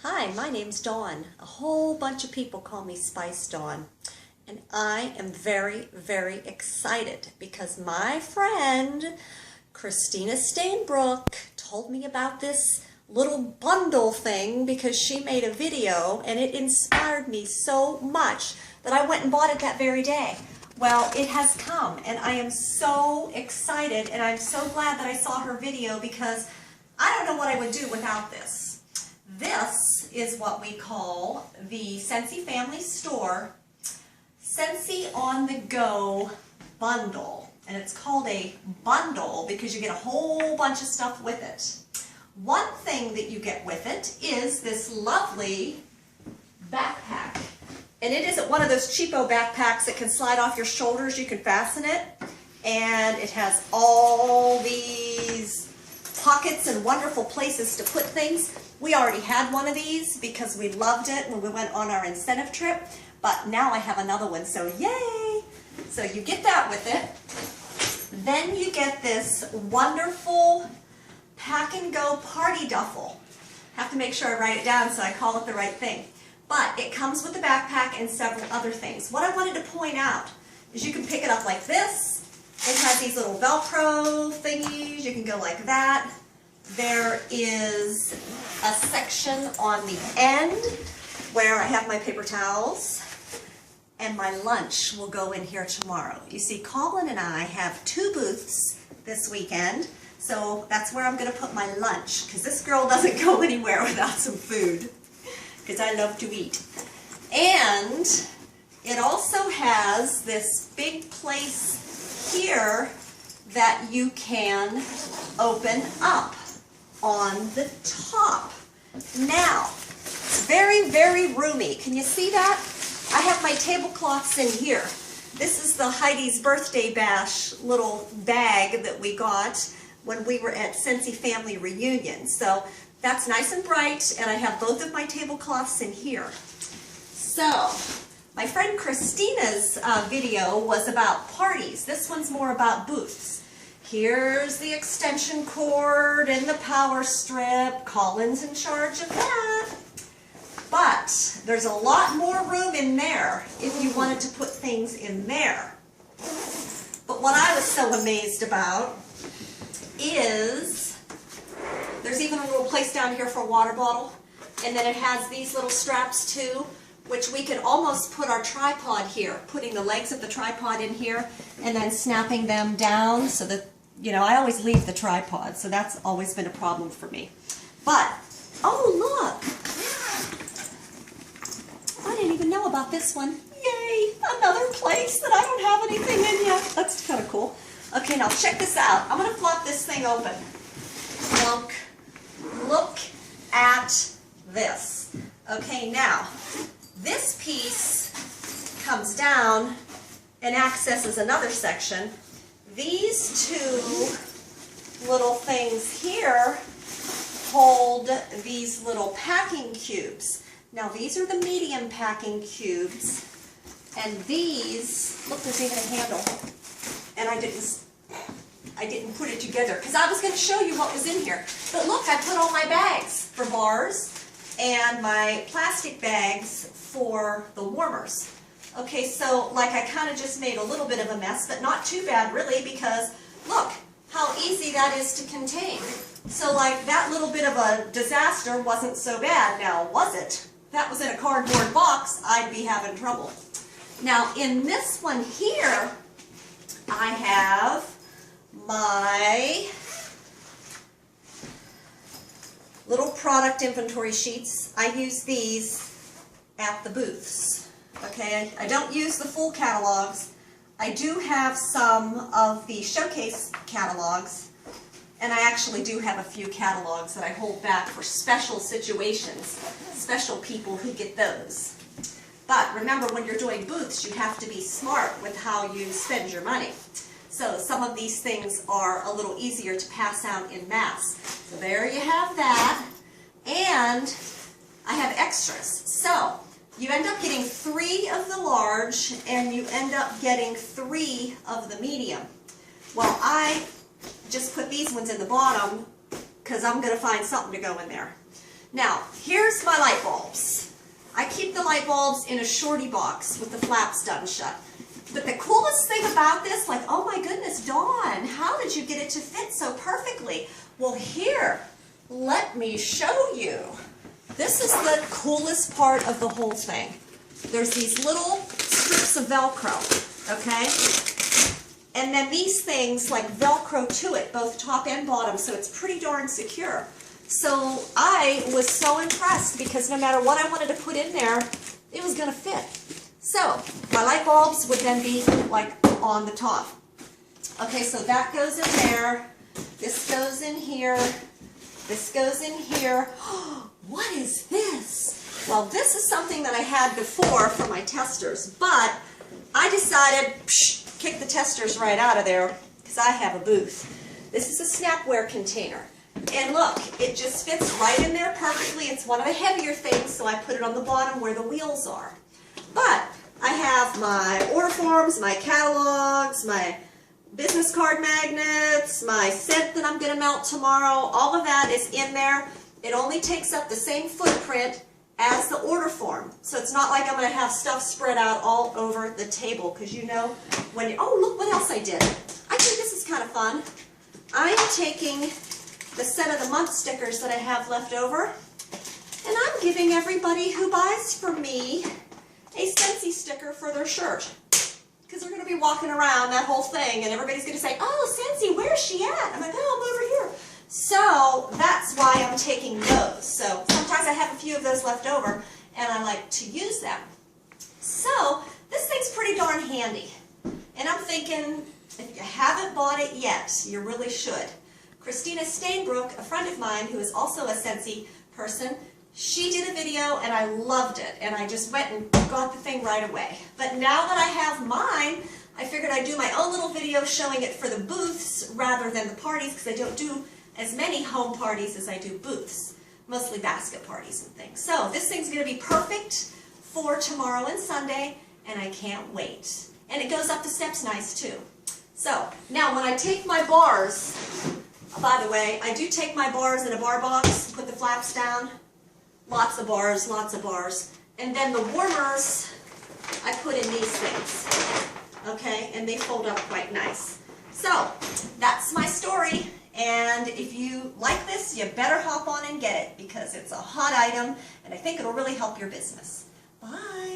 Hi, my name's Dawn. A whole bunch of people call me Spice Dawn. And I am very, very excited because my friend Christina Stainbrook told me about this little bundle thing because she made a video and it inspired me so much that I went and bought it that very day. Well, it has come and I am so excited and I'm so glad that I saw her video because I don't know what I would do without this. This is what we call the Scentsy Family Store Scentsy-on-the-go-Bundle. And it's called a bundle because you get a whole bunch of stuff with it. One thing that you get with it is this lovely backpack. And it isn't one of those cheapo backpacks that can slide off your shoulders. You can fasten it. And it has all these pockets and wonderful places to put things. We already had one of these because we loved it when we went on our incentive trip, but now I have another one, so yay! So you get that with it. Then you get this wonderful pack and go party duffel. Have to make sure I write it down so I call it the right thing. But it comes with the backpack and several other things. What I wanted to point out is you can pick it up like this. It has these little Velcro thingies. You can go like that. There is a section on the end where I have my paper towels, and my lunch will go in here tomorrow. You see, Colin and I have 2 booths this weekend, so that's where I'm going to put my lunch, because this girl doesn't go anywhere without some food, because I love to eat. And it also has this big place here that you can open up on the top. Now, it's very, very roomy. Can you see that? I have my tablecloths in here. This is the Heidi's Birthday Bash little bag that we got when we were at Scentsy Family Reunion. So that's nice and bright, and I have both of my tablecloths in here. So, my friend Christina's video was about parties. This one's more about booths. Here's the extension cord and the power strip. Colin's in charge of that. But there's a lot more room in there if you wanted to put things in there. But what I was so amazed about is there's even a little place down here for a water bottle. And then it has these little straps too, which we could almost put our tripod here, putting the legs of the tripod in here and then snapping them down so that, you know, I always leave the tripod, so that's always been a problem for me. But, oh look! I didn't even know about this one. Yay! Another place that I don't have anything in yet. That's kind of cool. Okay, now check this out. I'm going to flop this thing open. Look at this. Okay, now, this piece comes down and accesses another section. These 2 little things here hold these little packing cubes. Now these are the medium packing cubes, and these, look, there's even a handle, and I didn't put it together because I was going to show you what was in here. But look, I put all my bags for bars and my plastic bags for the warmers. Okay, so like I kind of just made a little bit of a mess, but not too bad really, because look how easy that is to contain. So like that little bit of a disaster wasn't so bad. Now, was it? If that was in a cardboard box, I'd be having trouble. Now in this one here, I have my little product inventory sheets. I use these at the booths. Okay, I don't use the full catalogs. I do have some of the showcase catalogs, and I actually do have a few catalogs that I hold back for special situations, special people who get those. But remember, when you're doing booths, you have to be smart with how you spend your money. So some of these things are a little easier to pass out in mass. So there you have that, and I have extras. So you end up getting 3 of the large, and you end up getting 3 of the medium. Well, I just put these ones in the bottom because I'm going to find something to go in there. Now, here's my light bulbs. I keep the light bulbs in a shorty box with the flaps done shut. But the coolest thing about this, like, oh my goodness, Dawn, how did you get it to fit so perfectly? Well, here, let me show you. This is the coolest part of the whole thing. There's these little strips of Velcro, okay? And then these things like Velcro to it, both top and bottom, so it's pretty darn secure. So I was so impressed because no matter what I wanted to put in there, it was going to fit. So my light bulbs would then be like on the top. Okay, so that goes in there. This goes in here. This goes in here. What is this? Well, this is something that I had before for my testers, but I decided, kick the testers right out of there because I have a booth. This is a Snapware container. And look, it just fits right in there perfectly. It's one of the heavier things, so I put it on the bottom where the wheels are. But I have my order forms, my catalogs, my business card magnets, my scent that I'm going to melt tomorrow. All of that is in there. It only takes up the same footprint as the order form. So it's not like I'm going to have stuff spread out all over the table because you know when you, oh, look what else I did. I think this is kind of fun. I am taking the scent of the month stickers that I have left over, and I'm giving everybody who buys from me a Scentsy sticker for their shirt. Because they're going to be walking around that whole thing, and everybody's going to say, oh, Scentsy, where's she at? I'm like, oh, I'm over here. So that's why I'm taking those. So sometimes I have a few of those left over, and I like to use them. So this thing's pretty darn handy. And I'm thinking, if you haven't bought it yet, you really should. Christina Stainbrook, a friend of mine who is also a Scentsy person, she did a video and I loved it, and I just went and got the thing right away. But now that I have mine, I figured I'd do my own little video showing it for the booths rather than the parties, because I don't do as many home parties as I do booths, mostly basket parties and things. So this thing's going to be perfect for tomorrow and Sunday, and I can't wait. And it goes up the steps nice too. So now when I take my bars, by the way, I do take my bars in a bar box, put the flaps down, lots of bars, and then the warmers I put in these things, okay, and they fold up quite nice. So that's my story, and if you like this, you better hop on and get it because it's a hot item, and I think it'll really help your business. Bye.